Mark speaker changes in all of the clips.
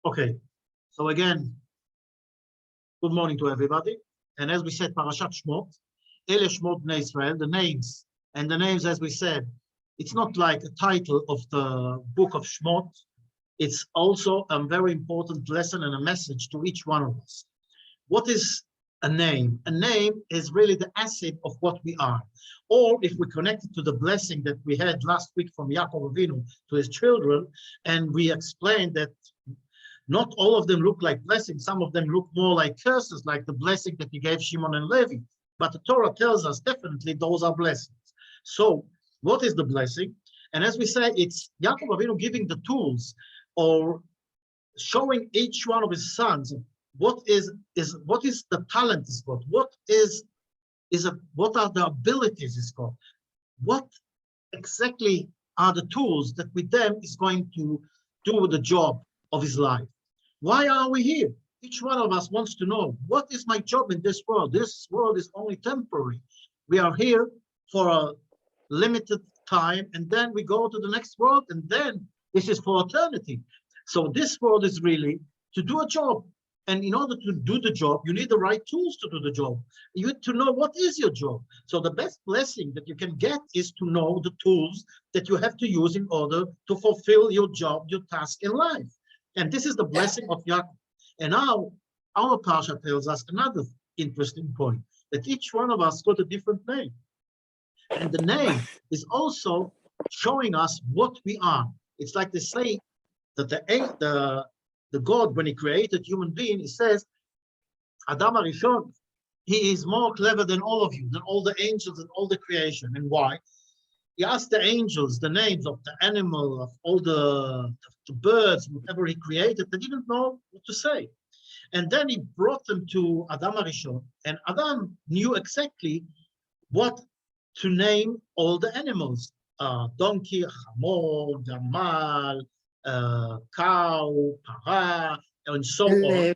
Speaker 1: Okay, so again, good morning to everybody. And as we said, Parashat Shemot, Ele Shemot Bnei Israel, the names, and the names, as we said, it's not like a title of the book of Shemot. It's also a very important lesson and a message to each one of us. What is a name? A name is really the asset of what we are. Or if we connect it to the blessing that we had last week from Yaakov Avinu to his children, and we explained that not all of them look like blessings. Some of them look more like curses, like the blessing that he gave Shimon and Levi. But the Torah tells us definitely those are blessings. So what is the blessing? And as we say, it's Yaakov Avinu giving the tools or showing each one of his sons what is the talent he's got, what are the abilities he's got, what exactly are the tools that with them is going to do the job of his life. Why are we here? Each one of us wants to know, what is my job in this world? This world is only temporary. We are here for a limited time, and then we go to the next world, and then this is for eternity. So this world is really to do a job. And in order to do the job, you need the right tools to do the job. You need to know what is your job. So the best blessing that you can get is to know the tools that you have to use in order to fulfill your job, your task in life. And this is the blessing of Yaakov. And now our Parsha tells us another interesting point, that each one of us got a different name. And the name is also showing us what we are. It's like they say that the God, when he created human being, he says, Adam HaRishon, he is more clever than all of you, than all the angels and all the creation. And why? He asked the angels the names of the animal, of all the birds, whatever he created. They didn't know what to say. And then he brought them to Adam HaRishon, and Adam knew exactly what to name all the animals. Donkey, chamor, gamal, cow, para, and so on.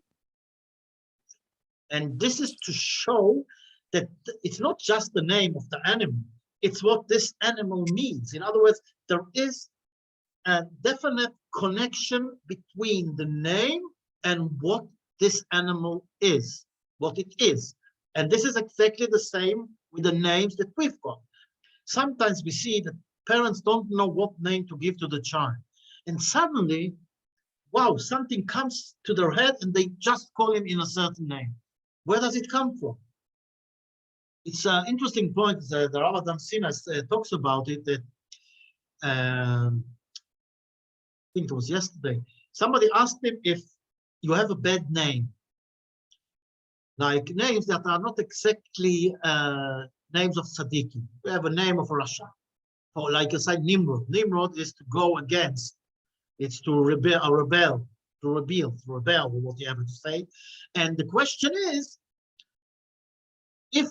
Speaker 1: And this is to show that it's not just the name of the animal, it's what this animal means. In other words, there is a definite connection between the name and what this animal is, what it is. And this is exactly the same with the names that we've got. Sometimes we see that parents don't know what name to give to the child. And suddenly, wow, something comes to their head and they just call him in a certain name. Where does it come from? It's an interesting point. The Rav Adam Sinas talks about it. That I think it was yesterday. Somebody asked him if you have a bad name, like names that are not exactly names of tzaddikim. We have a name of a Rasha, or like I said, Nimrod. Nimrod is to go against. It's to rebel, whatever to say. And the question is, if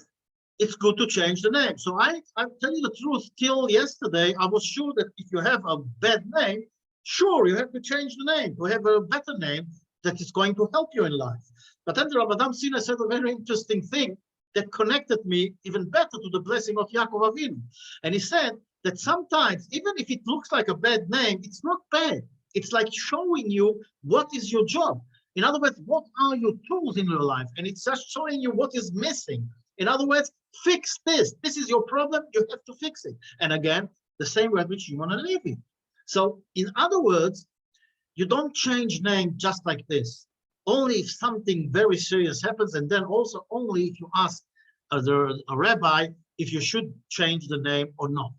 Speaker 1: it's good to change the name. So I tell you the truth, till yesterday, I was sure that if you have a bad name, sure, you have to change the name, to have a better name that is going to help you in life. But then the Rav Adam Sina said a very interesting thing that connected me even better to the blessing of Yaakov Avinu. And he said that sometimes, even if it looks like a bad name, it's not bad. It's like showing you what is your job. In other words, what are your tools in your life? And it's just showing you what is missing. In other words, fix this. This is your problem. You have to fix it. And again, the same way with Shimon and Levi. So in other words, you don't change name just like this. Only if something very serious happens, and then also only if you ask a rabbi if you should change the name or not.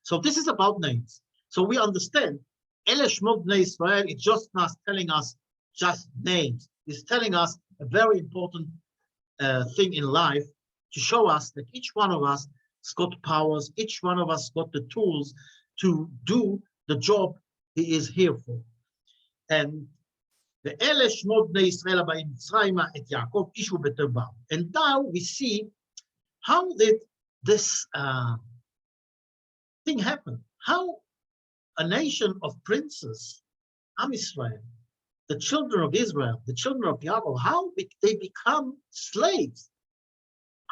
Speaker 1: So this is about names. So we understand Ele Shemot Bnei Israel, it's just not telling us just names. It's telling us a very important thing in life to show us that each one of us has got powers, each one of us got the tools to do the job he is here for. And the Ele Shemot Bnei Israel Abayim Mitzrayma et Yaakov Ishu Beterba. And now we see how did this thing happen? How a nation of princes, Am Israel, the children of Israel, the children of Yaakov, how they become slaves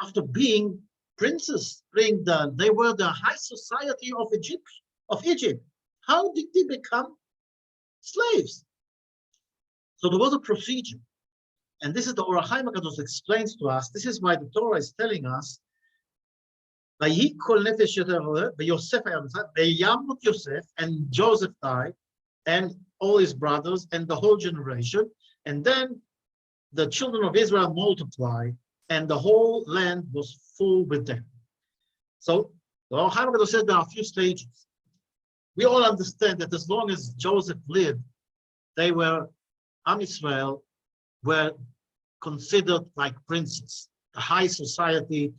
Speaker 1: after being princes, they were the high society of Egypt. How did they become slaves? So there was a procedure. And this is the Or HaChaim HaKadosh explains to us. This is why the Torah is telling us, Yosef, and Joseph died, and all his brothers, and the whole generation. And then the children of Israel multiplied, and the whole land was full with them. So the Or HaChaim HaKadosh says there are a few stages. We all understand that as long as Joseph lived, they were, Am Israel, were considered like princes, the high society